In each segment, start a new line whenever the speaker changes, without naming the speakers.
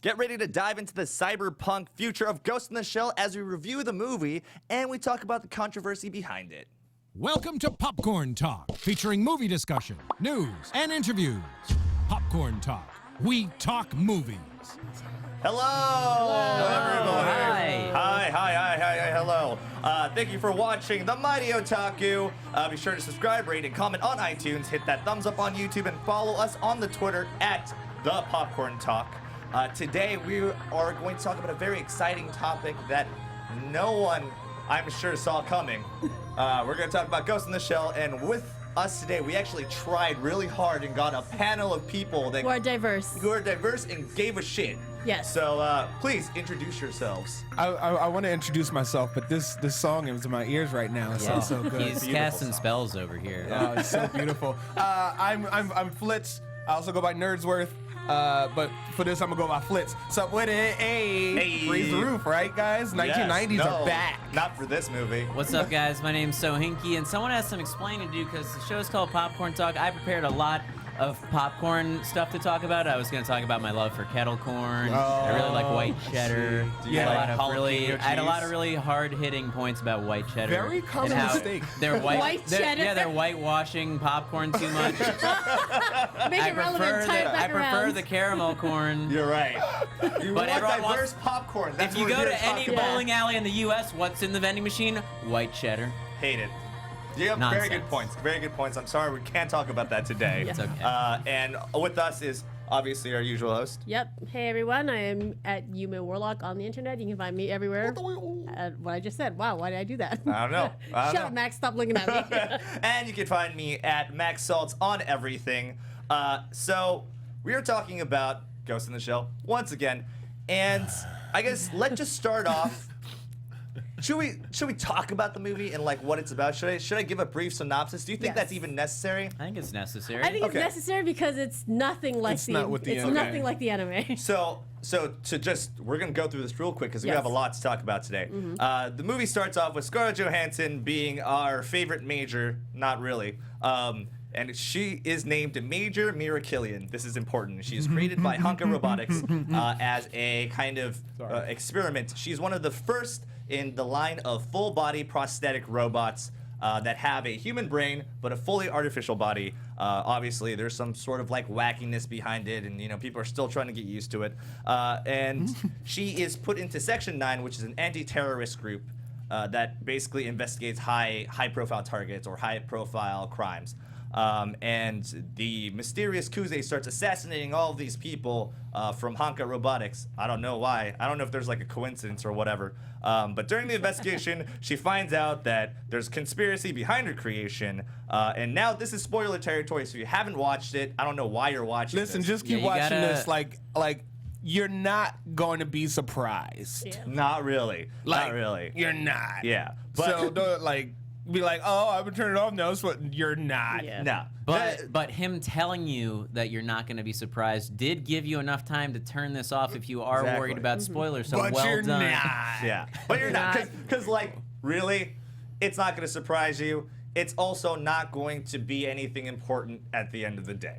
Get ready to dive into the cyberpunk future of Ghost in the Shell as we review the movie and we talk about the controversy behind it.
Welcome to Popcorn Talk, featuring movie discussion, news, and interviews. Popcorn Talk. We talk movies.
Hello! Hello,
everybody.
Hi, hello. Thank you for watching The Mighty Otaku. Be sure to subscribe, rate, and comment on iTunes. Hit that thumbs up on YouTube and follow us on the Twitter at The Popcorn Talk. Today we are going to talk about a very exciting topic that no one, I'm sure, saw coming. We're going to talk about Ghost in the Shell, and with us today, we actually tried really hard and got a panel of people that
who are diverse
and gave a shit.
Yes.
So please introduce yourselves.
I want to introduce myself, but this song is in my ears right now. It sounds so good.
He's casting spells over here.
Oh, it's so beautiful. I'm Flitz. I also go by Nerdsworth. But for this, I'm gonna go by Flitz. Sup with it? Hey. Raise the roof, right, guys? 1990s are back.
Not for this movie.
What's up, guys? My name's Sohinky, and someone has some explaining to do because the show's called Popcorn Talk. I prepared a lot of popcorn stuff to talk about. I was going to talk about my love for kettle corn. I really like white cheddar.
Do you like jalapeno
I had a lot
cheese?
of really hard-hitting points about white cheddar.
Very common
and how
mistake.
They're
White cheddar?
Yeah, they're whitewashing popcorn too much.
Make it relevant. Tie it
I
back
prefer
around.
the caramel corn.
You're right. You
But
want
everyone
diverse
wants-
popcorn. That's
If you
what
go
we're
to
here
any
talking about.
bowling alley in the U.S., what's in the vending machine? White cheddar.
Hate it. You have very good
Nonsense.
points. Very good points. I'm sorry we can't talk about that today.
It's okay.
And with us is obviously our usual host.
Yep. Hey everyone, I am at Yuma Warlock on the internet. You can find me everywhere. What I just said. Wow, why did I do that?
I don't know.
Shut up, Max. Stop looking at me.
And you can find me at Max Salts on everything. So we are talking about Ghost in the Shell once again, and I guess let's just start off. Should we talk about the movie and like what it's about? Should I give a brief synopsis? Do you think
Yes.
that's even necessary?
I think it's necessary.
I think it's
Okay.
necessary because it's nothing like
It's not with the
it's
anime.
nothing like the anime.
So we're gonna go through this real quick because we
Yes.
have a lot to talk about today. The movie starts off with Scarlett Johansson being our favorite major, not really. And she is named Major Mira Killian. This is important. She is created by Honka Robotics as a kind of experiment. She's one of the first in the line of full-body prosthetic robots that have a human brain but a fully artificial body. Obviously, there's some sort of like wackiness behind it, and people are still trying to get used to it. And she is put into Section 9, which is an anti-terrorist group that basically investigates high-profile targets or high-profile crimes. And the mysterious Kuze starts assassinating all of these people from Honka Robotics. I don't know why. I don't know if there's like a coincidence or whatever. But during the investigation, she finds out that there's conspiracy behind her creation. And now this is spoiler territory, so if you haven't watched it, I don't know why you're watching
Listen,
this.
just keep
Yeah, you
watching
gotta-
this. Like you're not going to be surprised.
Yeah.
Not really.
Like,
Not really.
You're not.
Yeah. But
So don't be like, oh, I've been turning it off. No, it's what you're not.
Yeah.
no.
But him telling you that you're not going to be surprised did give you enough time to turn this off if you are
Exactly.
worried about spoilers. So
But
well
you're
done.
not.
Yeah, but you're not, because like really, it's not going to surprise you. It's also not going to be anything important at the end of the day.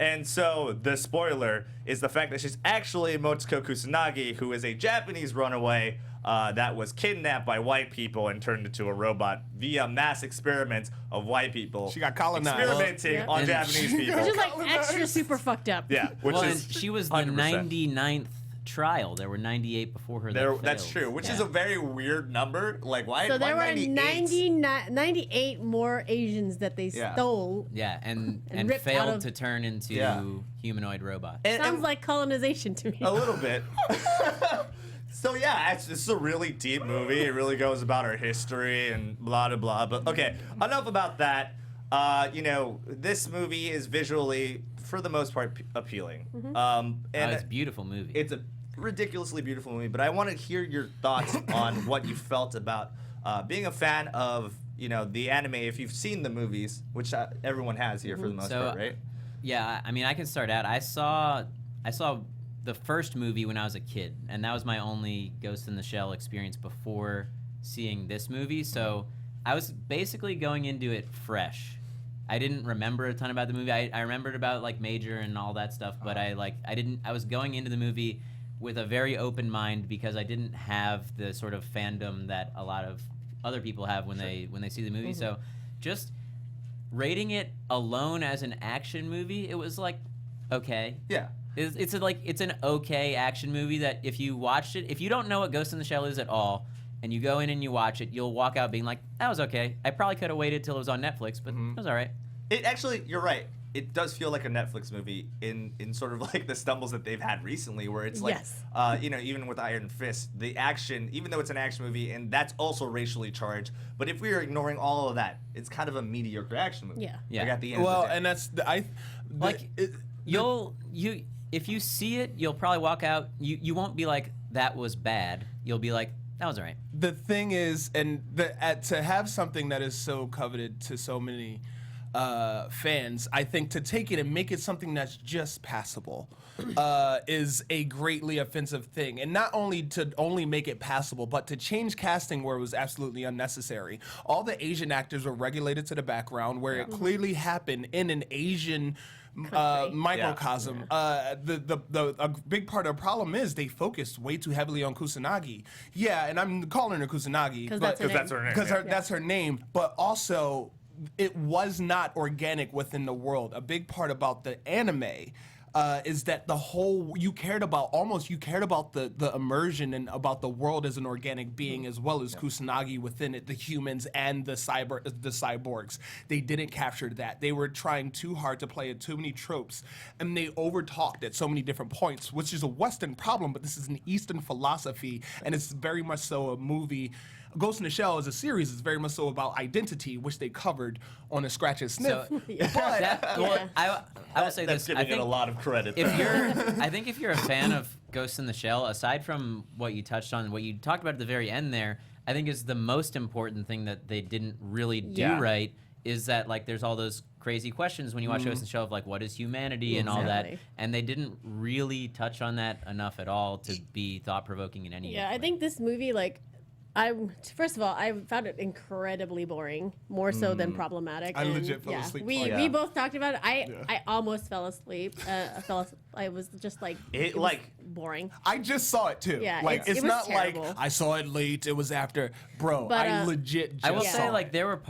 And so the spoiler is the fact that she's actually Motsuko Kusanagi, who is a Japanese runaway that was kidnapped by white people and turned into a robot via mass experiments of white people.
She got colonized.
experimenting
Well,
on
and-
Japanese people.
Which is like extra super fucked up.
Yeah, which
Well, and
is
she was the
100%.
99th trial. There were 98 before her.
There,
that
that's
failed.
true, which is
Yeah.
a very weird number. Like, why?
So there
why
were
98?
98 more Asians that they
Yeah.
stole.
Yeah, and
ripped out
failed
of-
to turn into
Yeah.
humanoid robots.
Sounds like colonization to me.
A little bit. So yeah, this is a really deep movie. It really goes about our history and blah blah blah. But okay, enough about that. This movie is visually, for the most part, appealing. And
It's a beautiful movie.
it's a ridiculously beautiful movie. But I want to hear your thoughts on what you felt about being a fan of the anime. If you've seen the movies, which everyone has here for the most part, right?
Yeah, I mean, I can start out. I saw the first movie when I was a kid, and that was my only Ghost in the Shell experience before seeing this movie. So I was basically going into it fresh. I didn't remember a ton about the movie. I remembered about like Major and all that stuff, but I was going into the movie with a very open mind because I didn't have the sort of fandom that a lot of other people have when they see the movie. So just rating it alone as an action movie, it was like okay.
Yeah.
It's an okay action movie that if you watched it, if you don't know what Ghost in the Shell is at all, and you go in and you watch it, you'll walk out being like, that was okay. I probably could have waited till it was on Netflix, but it was all right.
It actually, you're right. It does feel like a Netflix movie in sort of like the stumbles that they've had recently, where it's like, even with Iron Fist, the action, even though it's an action movie, and that's also racially charged, but if we are ignoring all of that, it's kind of a mediocre action movie.
Yeah.
Like at the end
Well,
of the day.
and that's
If you see it, you'll probably walk out. You won't be like, that was bad. You'll be like, that was all right.
The thing is, to have something that is so coveted to so many fans, I think to take it and make it something that's just passable is a greatly offensive thing. And not only to only make it passable, but to change casting where it was absolutely unnecessary. All the Asian actors were regulated to the background where it clearly happened in an Asian microcosm. A big part of the problem is they focused way too heavily on Kusanagi. Yeah, and I'm calling her Kusanagi
Because that's her name.
because that's her name. But also, it was not organic within the world. A big part about the anime is that you cared about the immersion and about the world as an organic being, as well as Kusanagi within it, the humans and the cyborgs. They didn't capture that. They were trying too hard to play at too many tropes, and they overtalked at so many different points, which is a Western problem, but this is an Eastern philosophy, and it's very much so a movie. Ghost in the Shell as a series is very much so about identity, which they covered on a Scratch and Sniff.
So, I will say
That's
this.
giving it a lot of credit.
I think if you're a fan of Ghost in the Shell, aside from what you touched on, what you talked about at the very end there, I think is the most important thing that they didn't really do right is that like there's all those crazy questions when you watch Ghost in the Shell of like what is humanity and all that, and they didn't really touch on that enough at all to be thought-provoking in any way.
Yeah, I think this movie, like, first of all, I found it incredibly boring, more so than problematic.
I legit fell asleep.
We both talked about it. I almost fell asleep. I was just like, it was boring.
I just saw it too.
Yeah,
like
it
it's
was
not
terrible.
like I saw it late. It was after, bro.
But,
I legit. Just
I will
saw
say,
it.
like, there were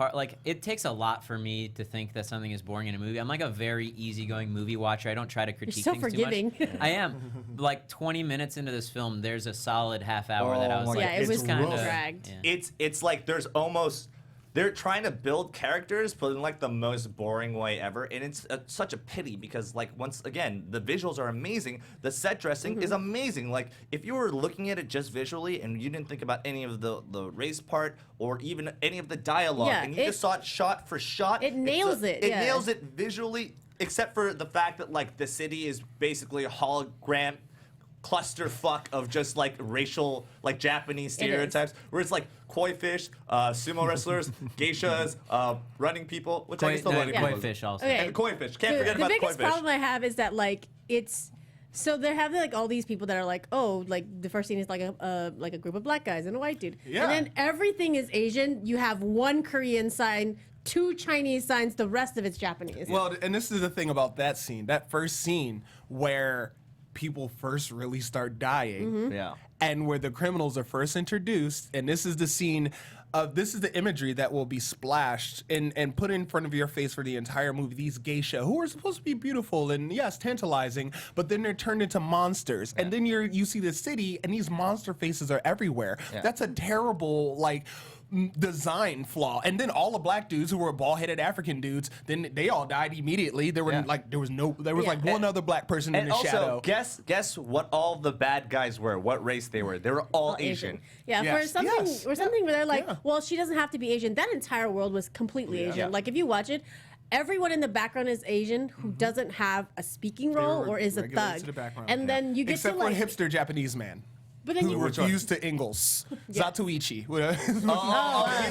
it takes a lot for me to think that something is boring in a movie. I'm like a very easygoing movie watcher. I don't try to critique
so
things
forgiving.
too much. I am. Like 20 minutes into this film, there's a solid half hour that I was like,
Yeah, it was
kind of
dragged.
It's like there's almost they're trying to build characters, but in like the most boring way ever, and it's such a pity because like once again the visuals are amazing, the set dressing is amazing. Like if you were looking at it just visually and you didn't think about any of the race part or even any of the dialogue, and you just saw it shot for shot,
it nails it.
It nails it visually, except for the fact that like the city is basically a hologram clusterfuck of just like racial, like Japanese stereotypes, where it's like koi fish, sumo wrestlers, geishas, running people, which I guess the running people.
Koi fish also.
Okay.
And koi fish. Can't forget about the koi
biggest
fish.
problem I have is that like it's. So they have like all these people that are like, oh, like the first scene is like a group of black guys and a white dude, and then everything is Asian. You have one Korean sign, 2 Chinese signs, the rest of it's Japanese.
Well, and this is the thing about that scene, that first scene where people first really start dying, and where the criminals are first introduced, and this is the scene. This is the imagery that will be splashed and put in front of your face for the entire movie. These geisha, who are supposed to be beautiful and yes, tantalizing, but then they're turned into monsters. And then you see the city, and these monster faces are everywhere. That's a terrible design flaw. And then all the black dudes who were bald-headed African dudes, then they all died immediately. There were there was like one other black person in the shadow.
Guess what all the bad guys were, what race they were. They were all Asian.
Yeah,
Yes.
for something where they're like, well, she doesn't have to be Asian. That entire world was completely Asian. Like if you watch it, everyone in the background is Asian who doesn't have a speaking role or is a thug. And then you get
except
to like
for a hipster Japanese man.
But then
who refused to Ingalls. Zatoichi.
You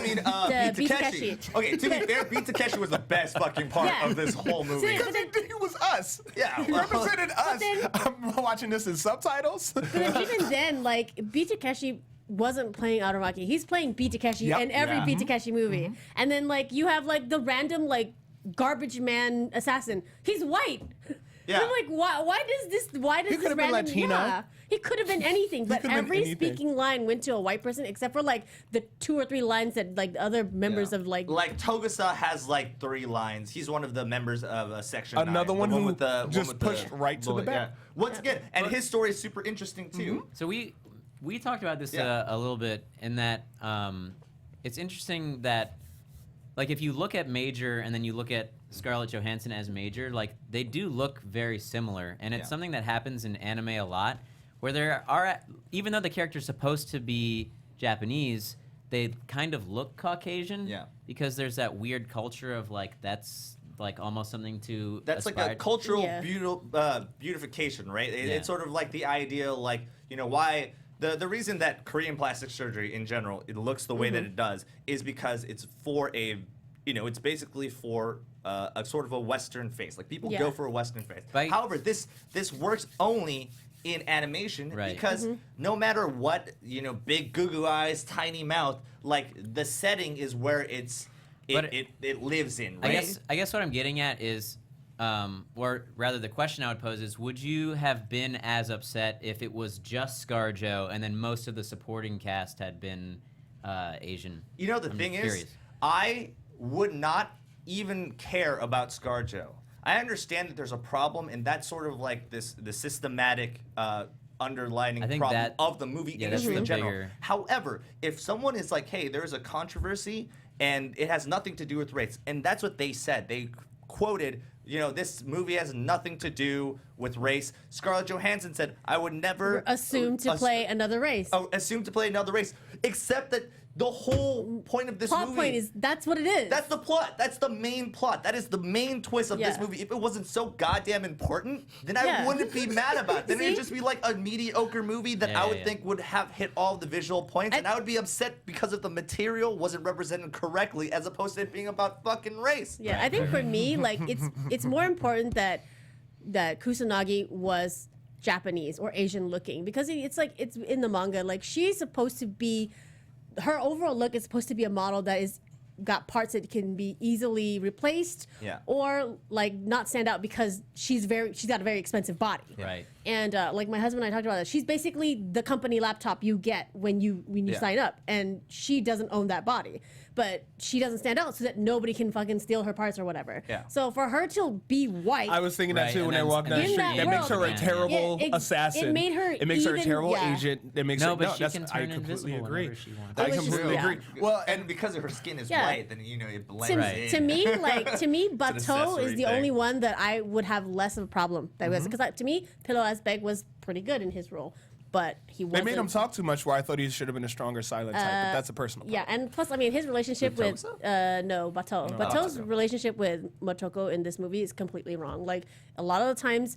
mean Beat Takeshi? Okay, to be fair, Beat Takeshi was the best fucking part of this whole movie.
Because it was us.
Yeah,
He represented us. I'm watching this in subtitles.
But then even then, like Beat Takeshi wasn't playing Aramaki. He's playing Beat Takeshi in every Beat Takeshi movie. And then like you have like the random like garbage man assassin. He's white.
Yeah.
And I'm like, why does this
He could have been
random,
Latino.
Yeah, he could have been anything, but
could have been
every
anything.
speaking line went to a white person except for like the 2 or 3 lines that like the other members of like
Togusa has like 3 lines. He's one of the members of Section 9.
Another one
the
who
with the
just
one with
pushed right to the
bullet,
back.
Yeah. Once again, and his story is super interesting too.
So we talked about this
Yeah.
a little bit in that it's interesting that like if you look at Major and then you look at Scarlett Johansson as Major, like they do look very similar, and it's something that happens in anime a lot, where there are even though the character's supposed to be Japanese, they kind of look Caucasian.
Yeah.
Because there's that weird culture of like that's like almost something to
That's like a
aspire-
cultural
Yeah.
beautification, right?
Yeah.
It's sort of like the idea, like, you know, why the reason that Korean plastic surgery in general it looks the way that it does is because it's for a, you know, it's basically for a sort of a Western face. Like people
Yeah.
go for a Western face.
Right.
However, this works only in animation
Right.
because no matter what, you know, big goo eyes, tiny mouth, like the setting is where
But
it lives in, right?
I guess what I'm getting at is, or rather, the question I would pose is: would you have been as upset if it was just ScarJo and then most of the supporting cast had been Asian?
You know, the
I'm
thing
curious.
is, I would not even care about ScarJo. I understand that there's a problem, and that's sort of like the systematic underlining
I think
problem
that-
of the movie
yeah, that's
industry in
the
general.
bigger-
However, if someone is like, hey, there's a controversy, and it has nothing to do with race, and that's what they said. They quoted, you know, this movie has nothing to do with race. Scarlett Johansson said, I would never
assume to play another race.
assume to play another race, except that the whole point of this
Plot
movie
point is that's what it is.
that's the plot. That's the main plot. That is the main twist of this
Yeah.
movie. If it wasn't so goddamn important, then I
Yeah.
wouldn't be mad about it. Then it'd
See?
just be like a mediocre movie that I would
Yeah.
think would have hit all the visual points, and I would be upset because if the material wasn't represented correctly as opposed to it being about fucking race.
Yeah, I think for me, like it's more important that Kusanagi was Japanese or Asian looking because it's like it's in the manga. Like she's supposed to be, her overall look is supposed to be a model that is got parts that can be easily replaced,
Yeah.
or like not stand out because she's got a very expensive body.
Right.
And like my husband and I talked about that. She's basically the company laptop you get when you
Yeah.
sign up, and she doesn't own that body, but she doesn't stand out so that nobody can fucking steal her parts or whatever.
Yeah.
So for her to be white,
I was thinking that
Right,
too
and
when I
then-
walked down
and
the
then
street.
in
That
that
makes her a
world,
terrible
it
assassin.
made her
It makes her a
even-
terrible
yeah.
agent. It makes
No,
her,
but
no,
she
that's,
can
I
turn
completely
invisible
agree.
whenever she wants.
I
It was just-
completely
yeah.
agree. Well,
And because her skin is
Yeah.
white, then you know it blends
to,
Right.
to
in.
me, Bateau
accessory
is the
thing.
only one that I would have less of a problem with, because to me, Pillow Asbeg was pretty good in his role, but he
they
wasn't.
made him talk too much where I thought he should have been a stronger silent type, but that's a personal
Yeah,
problem.
and plus, I mean, his relationship
With
with Bateau. Bateau's relationship with Motoko in this movie is completely wrong. Like a lot of the times,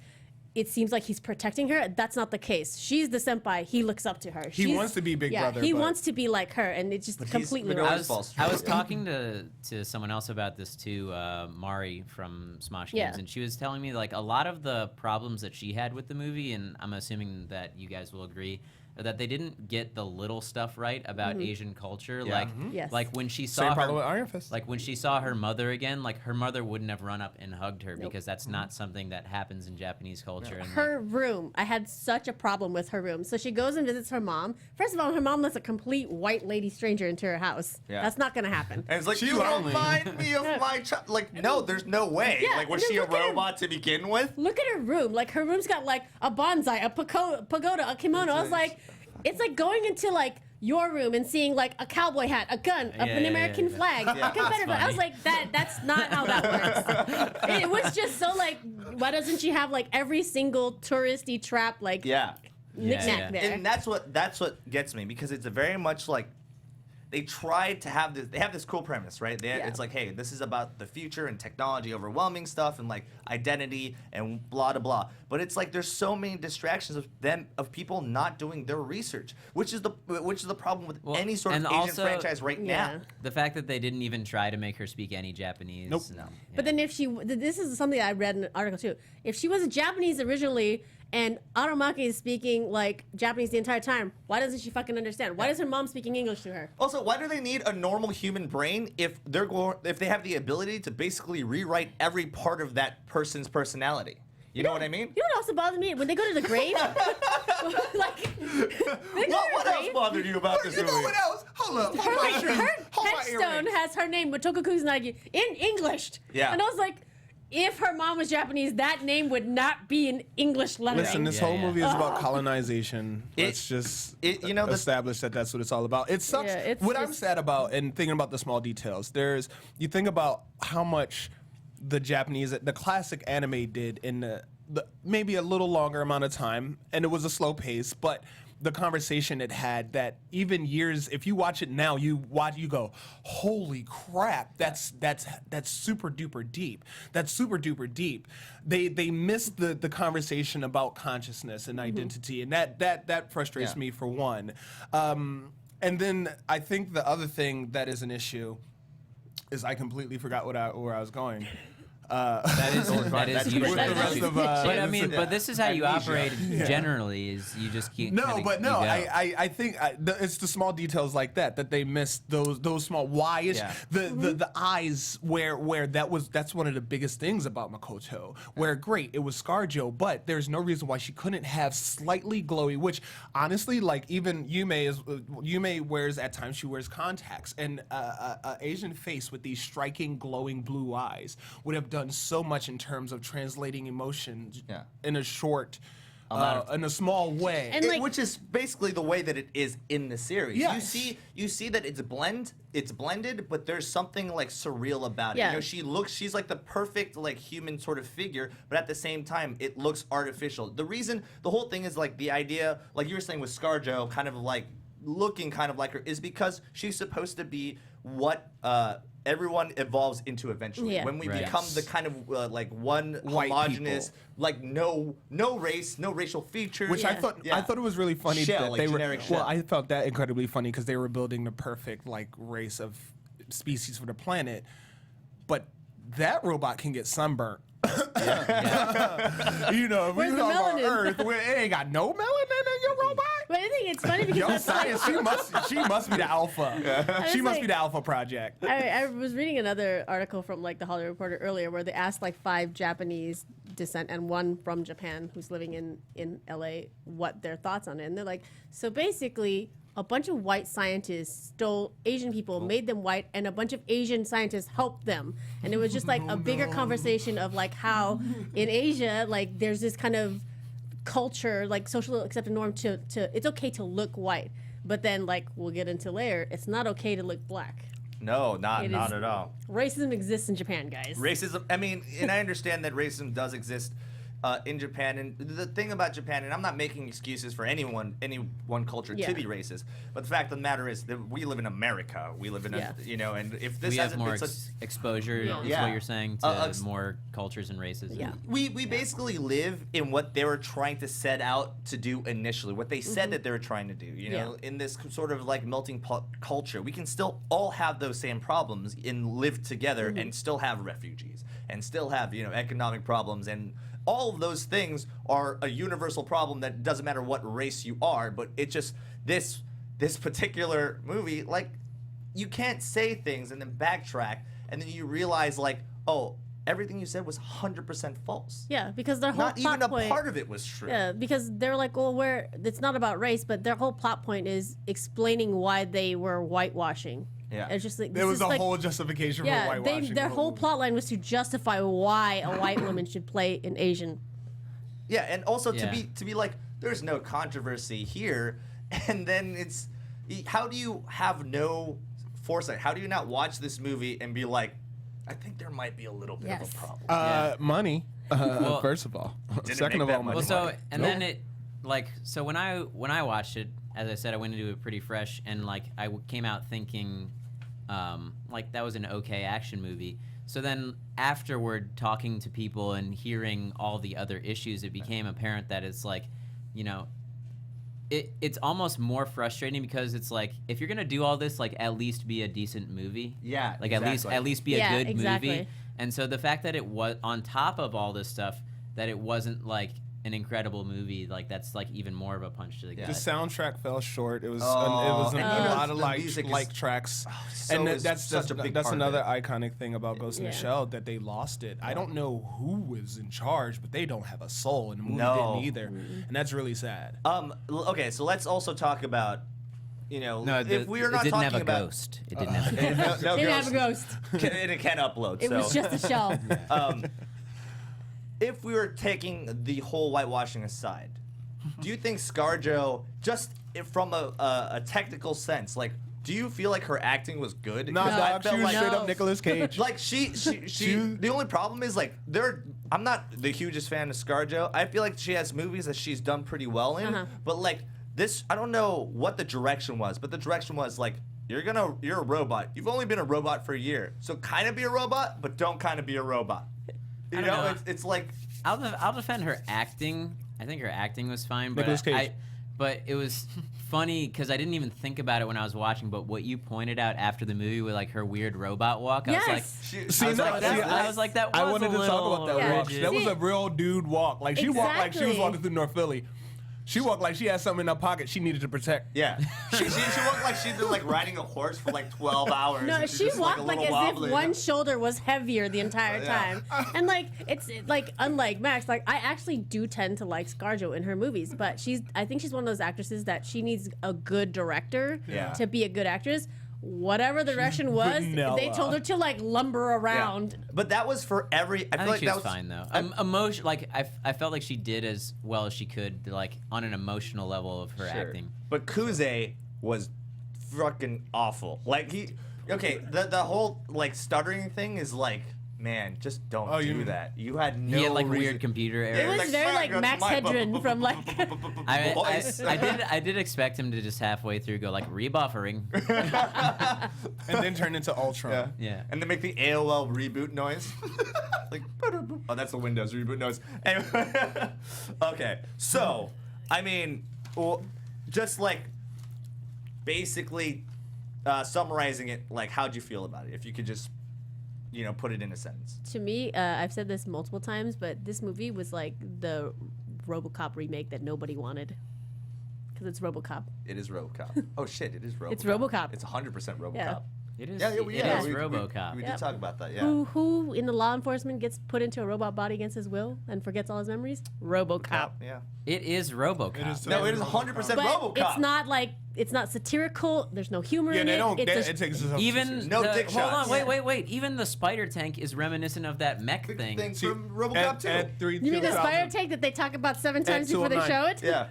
it seems like he's protecting her. That's not the case. She's the senpai. He looks up to her.
He wants to be Big Brother,
He
but-
wants to be like her, and it's just completely
but
wrong.
always falls
I
short.
was talking to someone else about this too, Mari from Smosh Games,
Yeah.
and she was telling me like a lot of the problems that she had with the movie, and I'm assuming that you guys will agree, are that they didn't get the little stuff right about Asian culture.
Yeah.
Like,
Yes.
like when she
Same
saw
problem with
her,
Iron Fist.
like when she saw her mother again, like her mother wouldn't have run up and hugged her because that's not something that happens in Japanese culture. And like,
Her room, I had such a problem with her room. So she goes and visits her mom. First of all, her mom lets a complete white lady stranger into her house.
Yeah.
That's not gonna happen.
And it's like,
She
you don't
lonely.
mind me of my child. Like, no, there's no way.
Yeah,
like, was
and
she a
then look at her-
robot to begin with?
Look at her room. Like her room's got like a bonsai, a pagoda, a kimono. I was like, it's like going into like your room and seeing like a cowboy hat, a gun,
Yeah,
an
yeah,
American
yeah.
flag,
Yeah.
a Confederate flag. I was
funny.
like, that's not how that works. It was just so like, why doesn't she have like every single touristy trap like
Yeah.
knick-knack
Yeah.
there?
And that's what gets me, because it's a very much like they tried to have this. They have this cool premise, right?
Yeah.
It's like, hey, this is about the future and technology overwhelming stuff and like identity and blah blah blah. But it's like there's so many distractions of people not doing their research, which is the problem with
Well,
any sort of
and
Asian
also-
franchise right
Yeah.
now.
the fact that they didn't even try to make her speak any Japanese.
Nope.
No.
But then if this is something that I read in an article too. If she was Japanese originally and Aramaki is speaking like Japanese the entire time. Why doesn't she fucking understand? Why is her mom speaking English to her?
Also, why do they need a normal human brain if if they have the ability to basically rewrite every part of that person's personality? You know what I mean?
You know what also bothers me? When they go to the grave, like,
What else bothered you about this movie?
You know what else? Hold up.
her headstone has her name, Motoko Kusanagi, in English.
Yeah.
And I was like, if her mom was Japanese, that name would not be in English lettering.
Listen, this whole movie is about colonization. Let's just establish that that's what it's all about. It sucks.
Yeah,
what I'm sad about, and thinking about the small details, you think about how much the Japanese, the classic anime did in the maybe a little longer amount of time, and it was a slow pace, but the conversation it had that even years, if you watch it now, you go, holy crap, that's super duper deep. That's super duper deep. They missed the conversation about consciousness and identity, and that frustrates me for one. And then I think the other thing that is an issue is I completely forgot where I was going.
That is usually
the rest
an issue.
of,
But I mean, but this is how you operate generally. Is you just keep.
I think it's the small details like that they missed those small. Why is the eyes where that's one of the biggest things about Makoto. Where great, it was ScarJo, but there's no reason why she couldn't have slightly glowy. Which honestly, like even Yume wears at times, she wears contacts, and a Asian face with these striking glowing blue eyes would have done so much in terms of translating emotions in a short, in a small way,
And
which is basically the way that it is in the series.
Yes.
You see that it's blended, but there's something like surreal about it.
Yeah.
You know, she's like the perfect like human sort of figure, but at the same time, it looks artificial. The whole thing is like the idea, like you were saying with ScarJo, kind of like looking kind of like her, is because she's supposed to be what everyone evolves into eventually.
Yeah.
When we
Right.
become the kind of like one
White
homogenous,
people.
like no race, no racial features.
Which I thought it was really funny
Shell,
that
like
they were.
generic
Well,
shell.
I felt that incredibly funny because they were building the perfect like race of species for the planet, but that robot can get sunburnt. You know, if we
Where's the
talk about
melanin?
Earth, it ain't got no melanin in your robot.
But I think it's funny because
Yo,
that's like-
science, she must be the alpha. She
was
must be
like-
the alpha project.
I was reading another article from like the Hollywood Reporter earlier where they asked like 5 Japanese descent and one from Japan who's living in LA what their thoughts on it. And they're like, so basically a bunch of white scientists stole Asian people, made them white, and a bunch of Asian scientists helped them. And it was just like a bigger conversation of like how in Asia, like there's this kind of culture, like social accepted norm to it's okay to look white. But then like we'll get into later, it's not okay to look black.
No, not
It
not
is-
at all.
Racism exists in Japan, guys.
Racism. I mean, and I understand that racism does exist in Japan. And the thing about Japan, and I'm not making excuses for any one culture
Yeah.
to be racist, but the fact of the matter is that we live in America. We live in
Yeah.
and if this
We have
hasn't
more
been such
exposure, is
Yeah.
what you're saying, to more cultures and races.
Yeah.
we basically live in what they were trying to set out to do initially, what they said that they were trying to do, in this sort of like melting pot culture. We can still all have those same problems and live together and still have refugees and still have, economic problems, and all of those things are a universal problem that doesn't matter what race you are. But it just, this particular movie, like, you can't say things and then backtrack and then you realize like, oh, everything you said was 100% false.
Yeah, because their whole
Not
plot
even a
point,
part of it was true.
Yeah, because they're like, well, it's not about race, but their whole plot point is explaining why they were whitewashing.
Yeah.
It's just like
There was
this
a
is like,
whole justification for
yeah,
whitewashing.
their whole plot line was to justify why a white woman should play an Asian.
Yeah, and also
Yeah.
to be like, there's no controversy here, and then it's, how do you have no foresight? How do you not watch this movie and be like, I think there might be a little bit of
Yes.
a problem.
Money.
Well-
First of all.
Didn't
Second
make
of
that
all, money.
much
Well, so and then it like so when I watched it, as I said, I went into it pretty fresh, and like I came out thinking, like that was an okay action movie. So then afterward, talking to people and hearing all the other issues, it became apparent that it's like, it's almost more frustrating because it's like, if you're gonna do all this, like at least be a decent movie.
Yeah,
Like
exactly.
at least be
Yeah,
a good
exactly.
movie. And so the fact that it was on top of all this stuff, that it wasn't like an incredible movie, like that's like even more of a punch to the gut.
The soundtrack fell short. It was a
and
lot of
the music is-
tracks,
so
and
is
that's
such a big
that's
part of
another
it.
iconic thing about Ghost in the
Yeah.
Shell, that they lost it. I don't know who was in charge, but they don't have a soul, and the movie
No.
didn't either, and that's really sad.
Okay, so let's also talk about,
No,
if we are not
it didn't
talking
have a
about
ghost. It didn't have a ghost.
no
Didn't have a ghost.
and it can upload.
It
so.
was just a shell.
If we were taking the whole whitewashing aside, do you think ScarJo, just from a technical sense, like, do you feel like her acting was good?
Nah,
'Cause I
dog,
felt
she was
like-
straight
No.
up Nicolas Cage.
Like she the only problem is like I'm not the hugest fan of ScarJo. I feel like she has movies that she's done pretty well in, but like this, I don't know what the direction was, but the direction was like, you're a robot. You've only been a robot for a year, so kind of be a robot, but don't kind of be a robot. You
don't know.
It's like
I'll defend her acting. I think her acting was fine, but
Nicolas Cage.
but it was funny because I didn't even think about it when I was watching. But what you pointed out after the movie with like her weird robot walk, I was like,
Yes.
I was like,
I was like, that was
I wanted
a
to talk about that
little
walk.
rigid.
That was a real dude walk. Like she walked like she was
Exactly.
walking through North Philly. She walked like she had something in her pocket she needed to protect.
yeah. She walked like she'd been like riding a horse for like 12 hours.
No,
and she's
she
just,
walked
a
like
little
as
wobbly.
if one shoulder was heavier the entire
Yeah.
time. And like it's like unlike Max, like I actually do tend to like ScarJo in her movies, but I think she's one of those actresses that she needs a good director
Yeah.
to be a good actress. Whatever the direction was,
vanilla.
they told her to like lumber
Yeah.
around.
But that was for every. I
I
feel
think
like
she
that
was
was
fine though. Emotion, like I felt like she did as well as she could, like on an emotional level of her
Sure.
acting.
But Kuze was fucking awful. Like the whole like stuttering thing is like, man, just don't
Oh, you
do
mean-
that. You had no
He had like
reason.
weird computer
Yeah,
errors.
It was very like Max Hedren from like.
Voice.
I did expect him to just halfway through go like rebuffering.
And then turned into Ultron.
Yeah.
And then make the AOL reboot noise. Like, oh, that's the Windows reboot noise. Anyway, okay, so I mean, just like basically summarizing it, like, how'd you feel about it? If you could just, put it in a sentence.
To me, I've said this multiple times, but this movie was like the RoboCop remake that nobody wanted. Because it's RoboCop.
It is RoboCop. Oh shit, it is RoboCop.
It's RoboCop.
It's 100% RoboCop.
Yeah.
It is.
Yeah,
It is
we-
RoboCop.
We did
Yep.
talk about that. Yeah.
Who in the law enforcement gets put into a robot body against his will and forgets all his memories? RoboCop.
Yeah.
It is RoboCop.
It is
No, it is 100%
But
RoboCop.
it's not like it's not satirical. There's no humor
Yeah,
in
they
it.
don't.
It's
It takes us up
Even
No
the,
dick
hold
shots.
on, wait. Even the spider tank is reminiscent of that mech thing.
Thing from RoboCop too.
At 3
you mean the
2000.
spider tank that they talk about 7 times before they
209.
show it?
Yeah.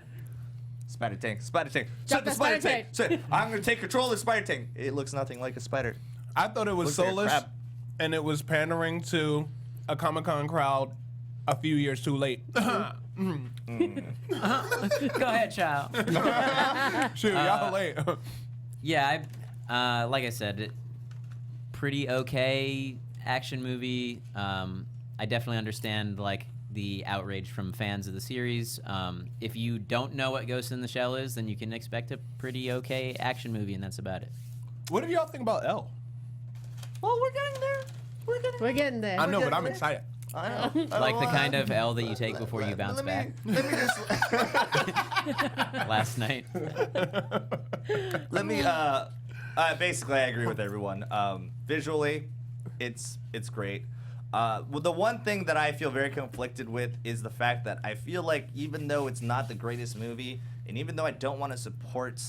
Spider tank.
Drop
Set the
that
spider
spider
tank. Set. I'm gonna take control of the spider tank. It looks nothing like a spider.
I thought it was
Looks like a
soulless,
crab.
and it was pandering to a Comic-Con crowd a few years too late.
Go ahead, child.
Shoot, y'all late.
Yeah, like I said, pretty okay action movie. I definitely understand like the outrage from fans of the series. If you don't know what Ghost in the Shell is, then you can expect a pretty okay action movie, and that's about it.
What do y'all think about Elle?
Well, we're getting there.
We're getting there.
I know, but I'm excited.
I know.
Like the kind of L that you take before you bounce back.
Let me just.
Last night.
Let me. Basically, I agree with everyone. Visually, it's great. Well, the one thing that I feel very conflicted with is the fact that I feel like even though it's not the greatest movie, and even though I don't want to support,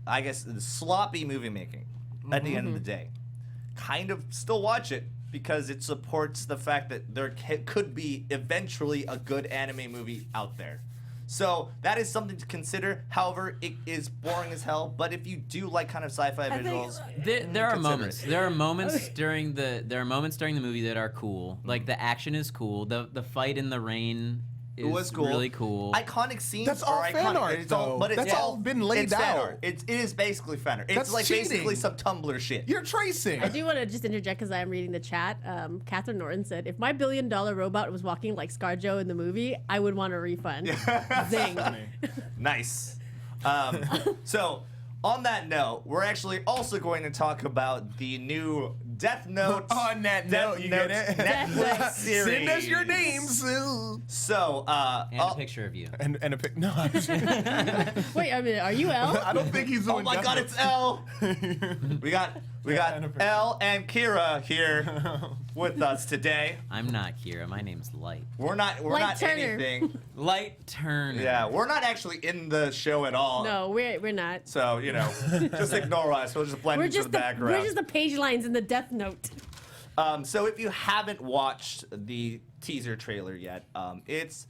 I guess, the sloppy movie making at the end of the day, kind of still watch it because it supports the fact that there could be eventually a good anime movie out there. So that is something to consider. However, it is boring as hell. But if you do like kind of sci-fi visuals,
There are
consider
moments.
it.
There are moments during the movie that are cool. Like the action is cool. The fight in the rain is
it was cool.
really cool.
Iconic scenes.
That's
are
all fan
iconic.
art,
It's all,
though.
but it's
That's all been laid
it's fan
out.
art. It is basically fan art. It's
That's
like basically
cheating.
some Tumblr shit.
You're tracing.
I do want to just interject because I am reading the chat. Catherine Norton said, if my $1 billion robot was walking like ScarJo in the movie, I would want a refund. Zing.
Nice. So, on that note, we're actually also going to talk about the new Death Note.
On that note, you get it?
Netflix series.
Send us your names.
So,
And a picture of you.
And a pic. No, I was,
Wait, I mean, are you L?
I don't think he's doing
oh my
Death
God,
Note.
it's Elle. we got
and a picture.
Elle and Kira here with us today.
I'm not Kira. My name's Light.
We're not
Light Turner.
anything.
Light Turner.
Yeah, we're not actually in the show at all.
No, we're not.
So, just ignore us. We'll just blend
We're
into
just
the background.
we're just the page lines in the Death Note.
So if you haven't watched the teaser trailer yet, it's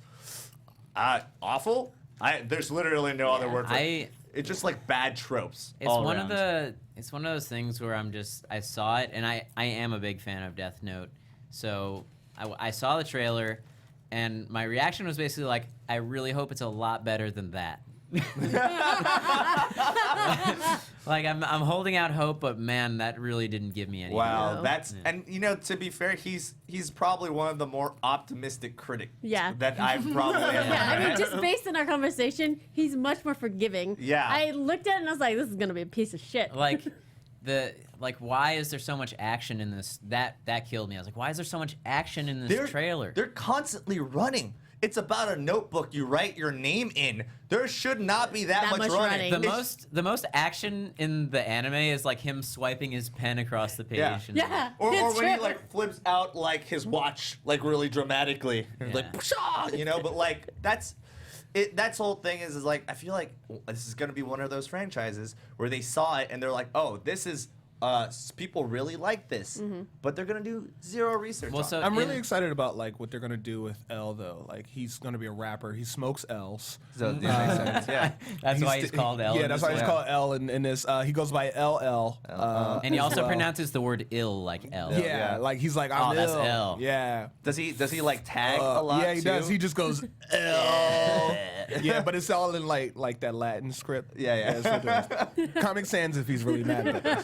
awful. There's literally no other word for it. It's just like bad tropes.
It's
all
one
around.
it's one of those things where I saw it, and I am a big fan of Death Note. So I saw the trailer, and my reaction was basically like, I really hope it's a lot better than that. Like I'm holding out hope, but man, that really didn't give me any.
Wow,
No.
that's and to be fair, he's probably one of the more optimistic critics that I've probably ever
Yeah, I mean,
met.
just based on our conversation, he's much more forgiving.
Yeah.
I looked at it and I was like, this is gonna be a piece of shit.
Like why is there so much action in this? That killed me. I was like, why is there so much action in this trailer?
They're constantly running. It's about a notebook you write your name in. There should not be that much running.
The most action in the anime is like him swiping his pen across the page.
Yeah.
And
Yeah.
Or
it's
when he
true.
like flips out like his watch like really dramatically, like pshaw, but like that's it. That's the whole thing is like I feel like this is gonna be one of those franchises where they saw it and they're like, oh, this is people really like this, but they're gonna do zero research.
Well,
on
so
it.
I'm really excited about like what they're gonna do with L though. Like he's gonna be a rapper. He smokes L's.
So it makes sense. Yeah.
that's why he's called L.
Yeah,
in
that's
this
why he's
one.
called L in this. He goes by LL.
And he
as
also
well.
pronounces the word ill like L.
Yeah, like he's like I'm
Oh, that's
ill.
L.
Yeah.
Does he like tag a lot?
Yeah, he
too?
does. He just goes L. Yeah, but it's all in like that Latin script.
Yeah.
That's what it is. Comic Sans if he's really mad at this.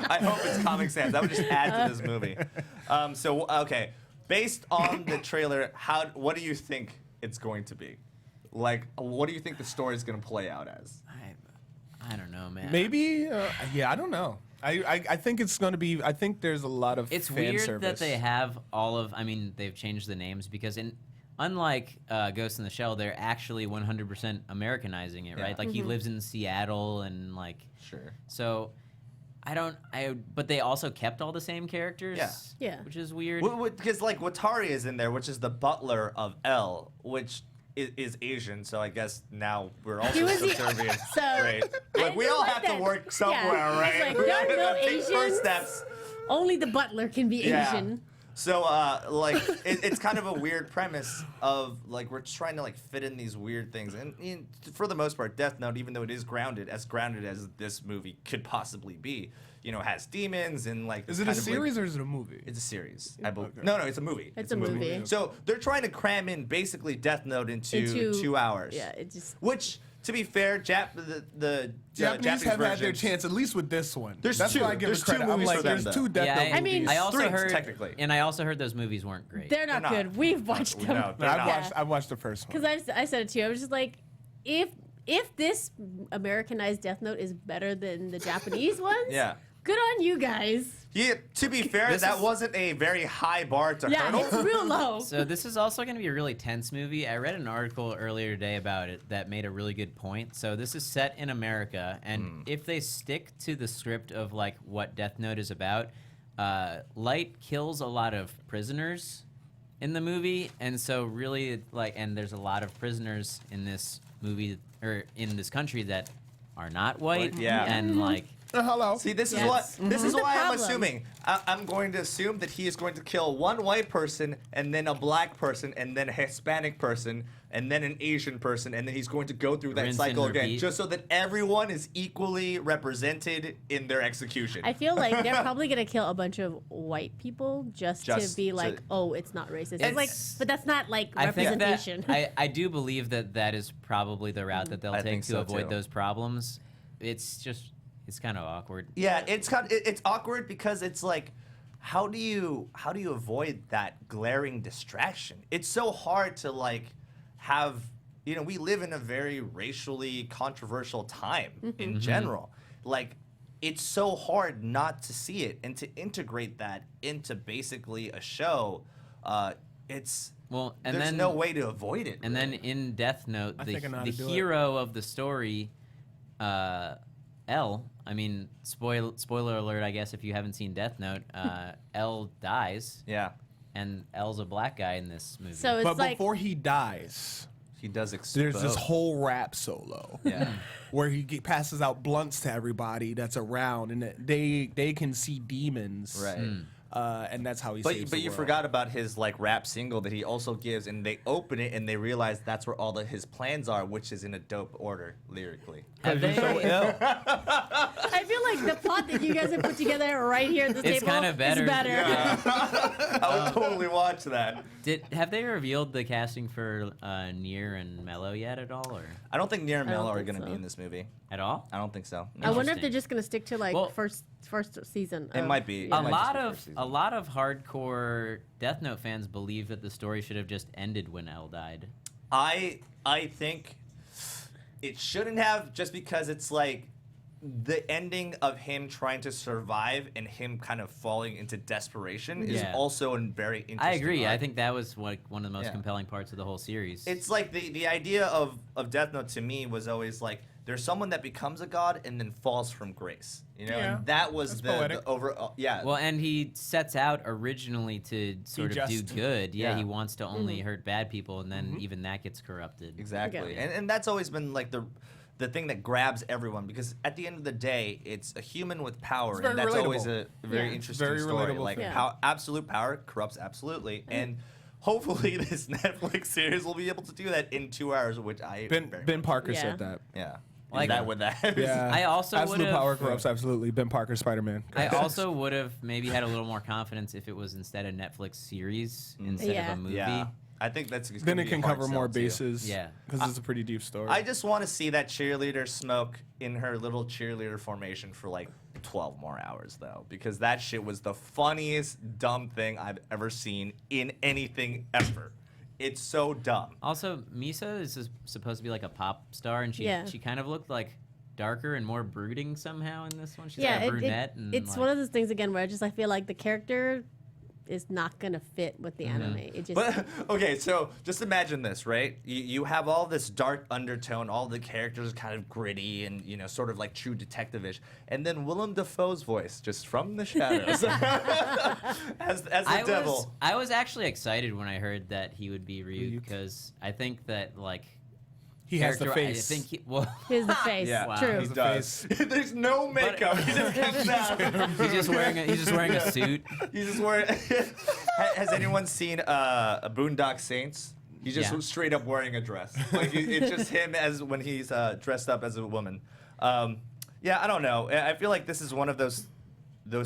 I hope it's Comic Sans. That would just add to this movie. So okay, based on the trailer, what do you think it's going to be? Like, what do you think the story is going to play out as?
I don't know, man.
Maybe. Yeah, I don't know. I think it's going to be. I think there's a lot of.
It's
fan
weird
service.
that they have all of. I mean, they've changed the names because unlike Ghost in the Shell, they're actually 100% Americanizing it, right? Like he lives in Seattle and like.
Sure.
So. But they also kept all the same characters.
Yeah.
Which is weird.
Because like Watari is in there, which is the butler of L, which is Asian. So I guess now we're also
was the-
subservient.
so,
right? Like
I
we
do
all
like
have to
that.
work somewhere,
Yeah.
right?
It's like,
We
there are
gotta
no
take first
Asians.
steps.
Only the butler can be
Yeah.
Asian.
So, like, it's kind of a weird premise of, like, we're trying to, like, fit in these weird things. And for the most part, Death Note, even though it is grounded as this movie could possibly be, has demons and, like...
Is it a series or is it a movie?
It's a series, I believe. No, it's a movie.
It's a movie.
So they're trying to cram in basically Death Note into 2 hours.
Yeah, it just.
Which, to be fair, the
Japanese have had their
versions-
chance, at least with this one.
There's
That's
two.
why I give
There's
it credit.
two
I'm
movies
like,
for them,
there's
though.
2 Death Note
I mean,
movies.
I also
Three,
heard
technically.
and I also heard those movies weren't great.
They're not
They're not.
good. We've watched them.
No, they're
I've
not.
watched the first one.
Because I said it to you. I was just like, if this Americanized Death Note is better than the Japanese ones,
Yeah.
good on you guys.
Yeah, to be fair, that wasn't a very high bar to
Yeah,
hurdle.
it's real low.
So this is also going to be a really tense movie. I read an article earlier today about it that made a really good point. So this is set in America, and if they stick to the script of like what Death Note is about, Light kills a lot of prisoners in the movie, and so really and there's a lot of prisoners in this movie or in this country that are not white.
Yeah.
And like.
Hello.
See, this is
Yes.
what this is
The
why I'm
problem.
assuming. I'm going to assume that he is going to kill one white person, and then a black person, and then a Hispanic person, and then an Asian person, and then he's going to go through that
Rinse
cycle
and
again,
repeat.
just so that everyone is equally represented in their execution.
I feel like they're probably gonna kill a bunch of white people just to
Just
be
to-
like, oh, it's not racist. It's
It's-
like, but that's not like
I think
representation.
that I do believe that is probably the route that they'll
I
take
think
to
so,
avoid
too.
those problems. It's kind of awkward.
Yeah, it's awkward because it's like, how do you avoid that glaring distraction? It's so hard to like have we live in a very racially controversial time in general. Like, it's so hard not to see it and to integrate that into basically a show. It's
Well, and
there's
then
no way to avoid it.
And
really.
then in Death Note,
I
the
think I know how to do it.
hero of the story, L. I mean, spoiler alert, I guess, if you haven't seen Death Note, L dies,
yeah,
and L's a black guy in this movie.
So it's
But
like
before he dies,
he does explode.
there's this whole rap solo.
Yeah.
Where he passes out blunts to everybody that's around, and that they can see demons.
Right.
And that's how he saves
But
the
you
world.
forgot about his like rap single that he also gives, and they open it and they realize that's where all his plans are, which is in a dope order lyrically.
Have they,
so ill.
I feel like the plot that you guys have put together right here at this
It's
table
kinda better.
is better.
I would totally watch that.
have they revealed the casting for Nier and Mello yet at all, or
I don't think Nier and
I don't
Mello are
think
going to
so.
be in this movie.
at all?
I don't think so.
I wonder if
Interesting.
they're just gonna stick to like
Well,
first season.
It might be.
Yeah.
It might just be first season.
A lot of hardcore Death Note fans believe that the story should have just ended when L died.
I think it shouldn't have, just because it's like the ending of him trying to survive and him kind of falling into desperation is
Yeah.
also a very interesting
I agree. I
arc.
think that was one of the most
Yeah.
compelling parts of the whole series.
It's like the idea of Death Note to me was always like there's someone that becomes a god and then falls from grace, you know,
Yeah.
and that was
That's
the
poetic.
overall. Yeah.
well, and he sets out originally to sort of do
just.
good. Yeah,
Yeah.
he wants to only hurt bad people, and then even that gets corrupted.
Exactly,
Yeah.
and that's always been like the thing that grabs everyone, because at the end of the day, it's a human with power,
very
and that's always
relatable.
a very
Yeah.
interesting
Very
story.
relatable
Like
thing.
Yeah.
absolute power corrupts absolutely, and hopefully this Netflix series will be able to do that in 2 hours, which I very
Ben
much-
Parker
Yeah.
said that.
yeah.
Like-
Is that what that is?
Yeah.
I also
absolute
would've-
power corrupts absolutely. Ben Parker, Spider-Man.
I also would have maybe had a little more confidence if it was instead a Netflix series instead
Yeah.
of a movie.
Yeah. I think that's
then
gonna
it
be a
can
hard
cover
sell,
more
too.
bases.
Yeah.
because it's a pretty deep story.
I just want to see that cheerleader smoke in her little cheerleader formation for like 12 more hours, though, because that shit was the funniest dumb thing I've ever seen in anything ever. It's so dumb.
Also, Misa is supposed to be like a pop star, and she
Yeah.
kind of looked like darker and more brooding somehow in this one. She's
Yeah,
like a brunette. and
it's
like,
one of those things again where I feel like the character is not gonna fit with the anime. It just
But okay, so just imagine this, right? You have all this dark undertone, all the characters are kind of gritty and sort of like true detective-ish, and then Willem Dafoe's voice just from the shadows as the devil.
I was actually excited when I heard that he would be Ryuk, because I think that like
he has the
character-
face.
I think he,
here's the face.
Yeah,
Wow.
True.
he does. There's no makeup. He just comes out.
he's just wearing a suit.
He's just wearing. Has anyone seen Boondock Saints? He's just
Yeah.
straight up wearing a dress. Like it's just him as when he's dressed up as a woman. Yeah, I don't know. I feel like this is one of those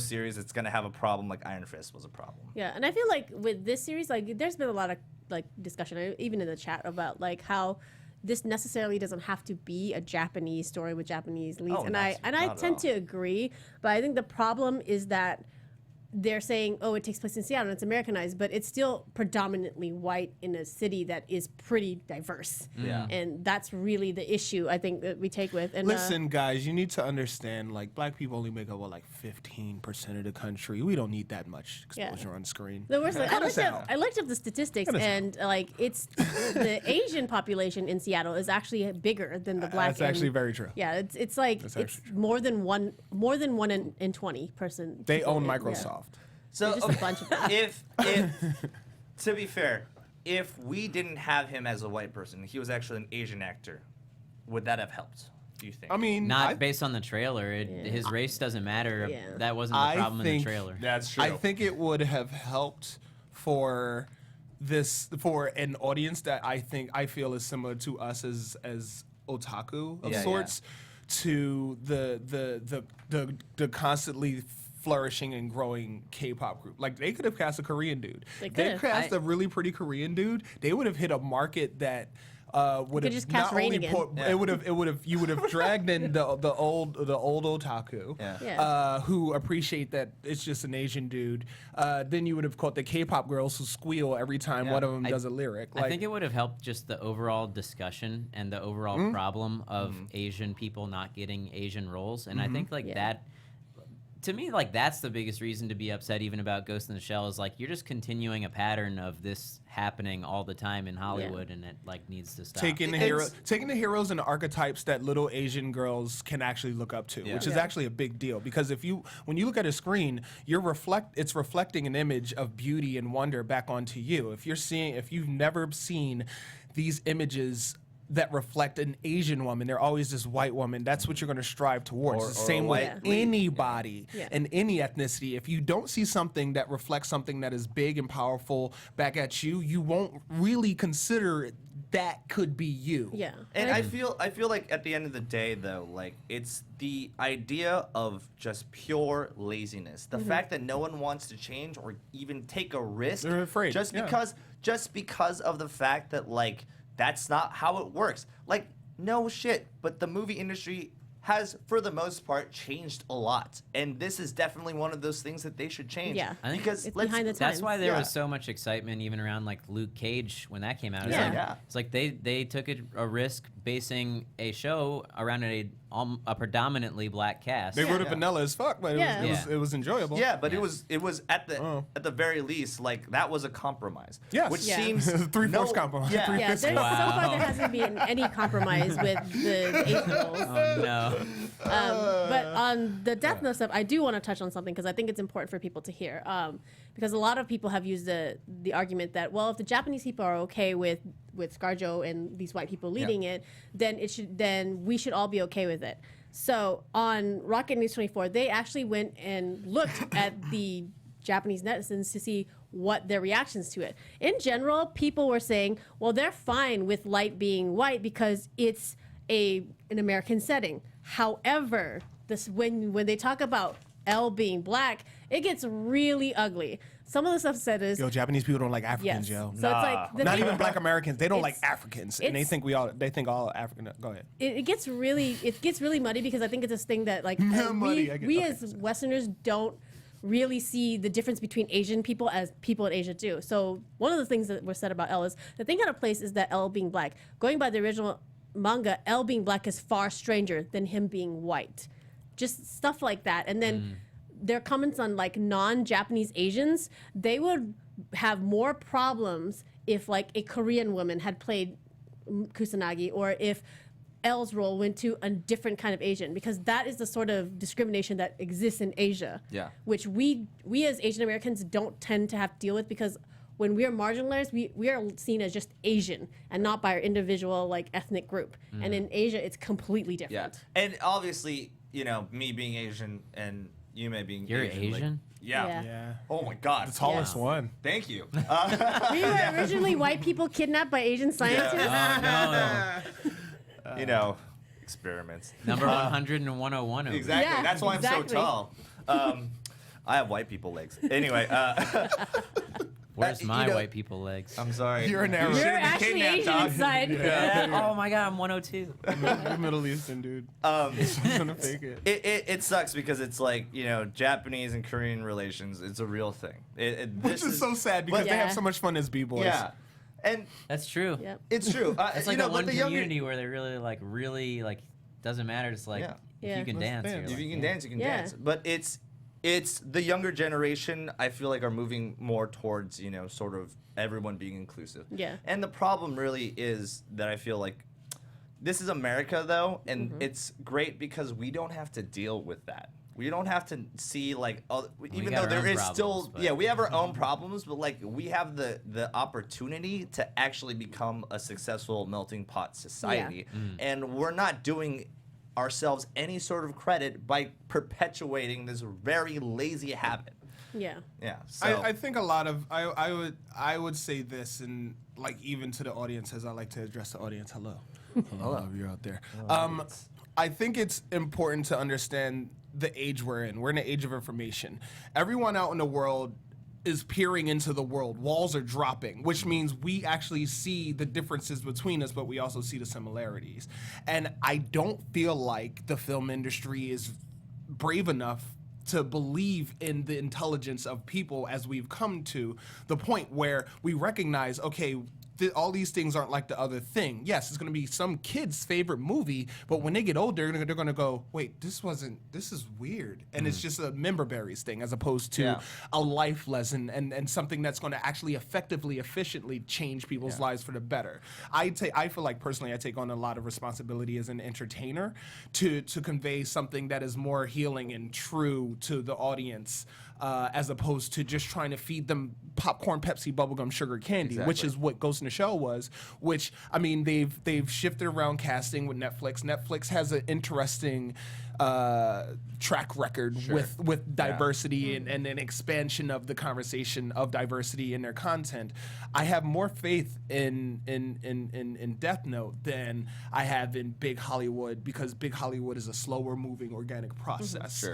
series that's gonna have a problem, like Iron Fist was a problem.
Yeah, and I feel like with this series, like there's been a lot of like discussion, even in the chat, about like how this necessarily doesn't have to be a Japanese story with Japanese leads,
Oh,
and
not
I
at
tend
all.
to agree, but I think the problem is that they're saying, oh, it takes place in Seattle and it's Americanized, but it's still predominantly white in a city that is pretty diverse.
Yeah.
And that's really the issue I think that we take with. And
Listen, guys, you need to understand, like, black people only make up, like 15% of the country. We don't need that much exposure on screen.
the worst,
Cut us out.
I looked up the statistics,
Cut us
and like it's the Asian population in Seattle is actually bigger than the black.
That's actually
and-
very true.
Yeah, it's like
That's
it's
actually true.
more than one in 20 person.
They
people
own
in- yeah.
Microsoft.
So
There's just a bunch of them.
if to be fair, if we didn't have him as a white person, he was actually an Asian actor, would that have helped? Do you think?
I mean,
Not based on the trailer. His race doesn't matter.
Yeah.
That wasn't the
I
problem in the
think
trailer.
That's true.
I think it would have helped for an audience that I feel is similar to us as otaku of
Yeah,
sorts, to the constantly flourishing and growing K-pop group. Like they could have cast a Korean dude.
They
They
could've.
cast a really pretty Korean dude. They would have hit a market that would have
just cast
not
Rain
only
again.
put,
Yeah.
you would have dragged in the old otaku
Yeah.
Yeah.
who appreciate that it's just an Asian dude. Then you would have caught the K-pop girls who squeal every time
Yeah.
one of them does a lyric.
I think it would have helped just the overall discussion and the overall problem of Asian people not getting Asian roles, and I think like
Yeah.
to me, like, that's the biggest reason to be upset even about Ghost in the Shell is, like, you're just continuing a pattern of this happening all the time in Hollywood, and it, like, needs to stop.
Taking the heroes and the archittypes that little Asian girls can actually look up to, which is actually a big deal. Because when you look at a screen, it's reflecting an image of beauty and wonder back onto you. If you've never seen these images that reflect an Asian woman, they're always this white woman. That's what you're going to strive towards.
Or
the same way anybody
Yeah.
in any ethnicity. If you don't see something that reflects something that is big and powerful back at you, you won't really consider that could be you.
Yeah.
And I feel like at the end of the day, though, like, it's the idea of just pure laziness. The fact that no one wants to change or even take a risk.
They're afraid,
Just because of the fact that, like, that's not how it works. Like, no shit, but the movie industry has, for the most part, changed a lot. And this is definitely one of those things that they should change.
Yeah.
I think
because
it's behind the times.
That's why there
Yeah.
was so much excitement even around, like, Luke Cage when that came out.
Yeah.
It's like they took a risk basing a show around a predominantly black cast.
They wrote it vanilla as fuck, but it was enjoyable.
Yeah, but it was at the very least, like, that was a compromise.
Yes.
Which
Yeah.
seems
3/4 compromise.
Yeah.
Three-
Yeah, so far there hasn't been any compromise with the Asian roles.
Oh, no.
But on the Death Note stuff, I do want to touch on something because I think it's important for people to hear. Because a lot of people have used the argument that, well, if the Japanese people are okay with ScarJo and these white people leading it, then we should all be okay with it. So on Rocket News 24, they actually went and looked at the Japanese netizens to see what their reactions to it. In general, people were saying, well, they're fine with Light being white because it's an American setting. However, when they talk about L being black, it gets really ugly. Some of the stuff said is,
Yo, Japanese people don't like Africans,
yes.
yo.
So it's like the
Not
thing-
even black Americans. They don't like
It's-
Africans, and they
it's-
think all African. Go ahead.
it gets really muddy because I think it's this thing that, like,
Muddy, I get-
we
okay,
as Westerners don't really see the difference between Asian people as people in Asia do. So one of the things that was said about Elle is the thing out of place is that Elle being black. Going by the original manga, Elle being black is far stranger than him being white. Just stuff like that. And then their comments on, like, non-Japanese Asians, they would have more problems if, like, a Korean woman had played Kusanagi, or if L's role went to a different kind of Asian, because that is the sort of discrimination that exists in Asia.
Yeah.
Which we as Asian Americans don't tend to have to deal with, because when we are marginalized, we are seen as just Asian and not by our individual, like, ethnic group. And in Asia, it's completely
Yeah.
different.
And obviously, you know, me being Asian and Yume being
You're
Asian. like-
Asian?
yeah.
Yeah.
Oh my God.
The tallest
Yeah.
one.
Thank you.
We were originally white people kidnapped by Asian scientists.
Oh, no.
You know, experiments.
Number 100 and 101. over
Exactly.
Yeah,
That's why I'm
exactly.
so tall. I have white people legs. Anyway,
Where's
you
my
know-
white people legs?
I'm sorry.
You're an Arab.
You're
should've been
actually
kidnapped,
Asian
dog.
inside.
Yeah. Oh my God, I'm 102.
You're Middle Eastern, dude. I'm gonna fake it.
It sucks because it's like, you know, Japanese and Korean relations. It's a real thing.
Which is so sad because
but-
they have
Yeah.
so much fun as b-boys.
Yeah, and
That's true.
Yep.
it's true.
It's like
you know,
the one
but the younger,
community where they really like doesn't matter. It's like
Yeah.
if
Yeah.
you can
Let's
dance.
dance.
you're
if
like,
you can
yeah.
dance, you can
Yeah.
dance. But it's the younger generation, I feel like, are moving more towards, you know, sort of everyone being inclusive.
Yeah.
And the problem really is that I feel like this is America, though, and it's great because we don't have to deal with that. We don't have to see, like, even
got
though
our
there
own
is
problems,
still,
but-
yeah, we have our own problems, but, like, we have the opportunity to actually become a successful melting pot society. And we're not doing ourselves any sort of credit by perpetuating this very lazy habit.
Yeah.
Yeah. So
I think a lot of I would say this, and, like, even to the audience, as I like to address the audience. Hello, hello, if you're out there. I think it's important to understand the age we're in. We're in an age of information. Everyone out in the world is peering into the world. Walls are dropping, which means we actually see the differences between us, but we also see the similarities. And I don't feel like the film industry is brave enough to believe in the intelligence of people as we've come to the point where we recognize, okay, all these things aren't like the other thing. Yes, it's going to be some kid's favorite movie, but when they get older, they're going to go, wait, this is weird. And it's just a member berries thing as opposed to a life lesson and something that's going to actually effectively, efficiently change people's lives for the better. I feel like personally I take on a lot of responsibility as an entertainer to convey something that is more healing and true to the audience. As opposed to just trying to feed them popcorn, Pepsi, bubblegum, sugar, candy, which is what Ghost in the Shell was. Which, I mean, they've shifted around casting with Netflix. Netflix has an interesting track record with diversity and an expansion of the conversation of diversity in their content. I have more faith in Death Note than I have in Big Hollywood, because Big Hollywood is a slower moving organic process,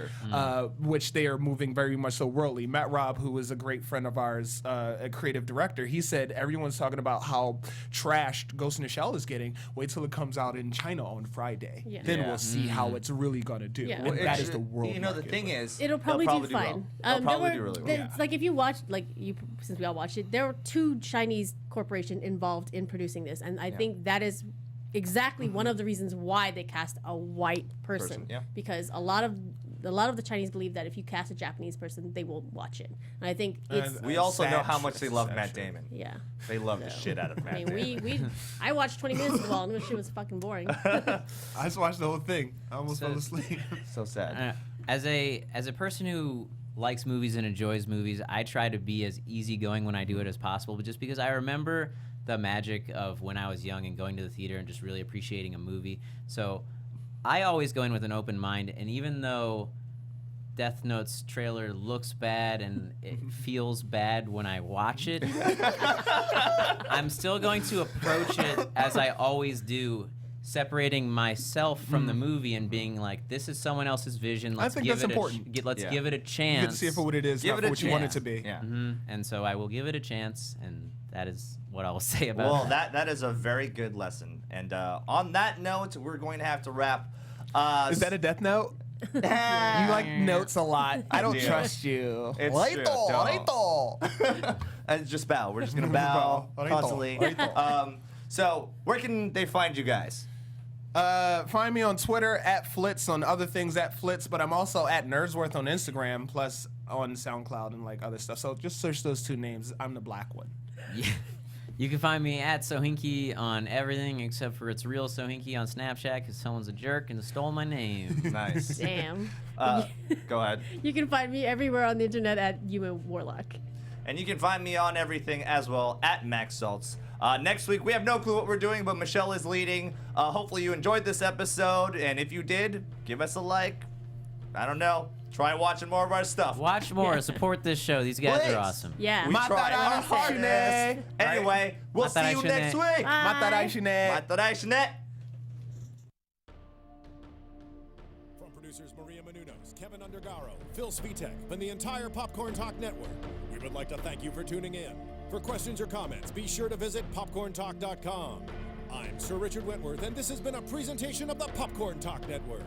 which they are moving very much so worldly. Matt Robb, who is a great friend of ours, a creative director, he said everyone's talking about how trashed Ghost in the Shell is getting. Wait till it comes out in China on Friday. Then we'll see how it's really gonna do.
Yeah.
And that is the world.
You know, the
market,
thing is,
It'll probably do fine.
well. They'll probably do really well.
It's like if you watch, since we all watched it, there were 2 Chinese corporations involved in producing this, and I think that is exactly one of the reasons why they cast a white person. Because a lot of the Chinese believe that if you cast a Japanese person, they will watch it. And I think it's...
We also know how much they love Matt Damon.
Yeah.
They love the shit out of Matt
I
Damon.
mean, I watched 20 minutes of it all, and the shit was fucking boring.
I just watched the whole thing. I almost fell asleep.
So sad.
As a person who likes movies and enjoys movies, I try to be as easygoing when I do it as possible, but just because I remember the magic of when I was young and going to the theater and just really appreciating a movie. So I always go in with an open mind, and even though Death Note's trailer looks bad and it feels bad when I watch it, I'm still going to approach it as I always do, separating myself from the movie and being like, this is someone else's vision. Let's
think
give
that's
it
important.
Let's give it a chance.
You get to see it for what it is, not for what you want it to be.
Yeah.
And so I will give it a chance, and that is what I will say about
Well,
it.
that is a very good lesson. And on that note, we're going to have to wrap.
Is that a Death Note? You like notes a lot. I don't
do.
trust you.
It's true, don't. And just bow. We're just gonna bow constantly. So where can they find you guys?
Find me on Twitter at Flitz, on other things at Flitz, but I'm also at Nerdsworth on Instagram, plus on SoundCloud and like other stuff. So just search those 2 names. I'm the black one.
Yeah. You can find me at Sohinky on everything except for It's Real Sohinky on Snapchat, because someone's a jerk and stole my name.
Nice.
Damn.
Go ahead.
You can find me everywhere on the internet at Human Warlock.
And you can find me on everything as well at Max Saltz. Next week, we have no clue what we're doing, but Michelle is leading. Hopefully you enjoyed this episode, and if you did, give us a like. I don't know. Try watching more of our stuff.
Watch more. Support this show. These guys
Please.
are awesome.
Yeah.
We try our hardest. Anyway, we'll see you next week.
Matarai shine.
Matarai shine.
From producers Maria Menounos, Kevin Undergaro, Phil Svitek, and the entire Popcorn Talk Network, we would like to thank you for tuning in. For questions or comments, be sure to visit popcorntalk.com. I'm Sir Richard Wentworth, and this has been a presentation of the Popcorn Talk Network.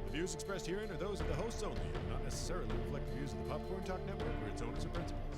The views expressed herein are those of the hosts only and not necessarily reflect the views of the Popcorn Talk Network or its owners or principals.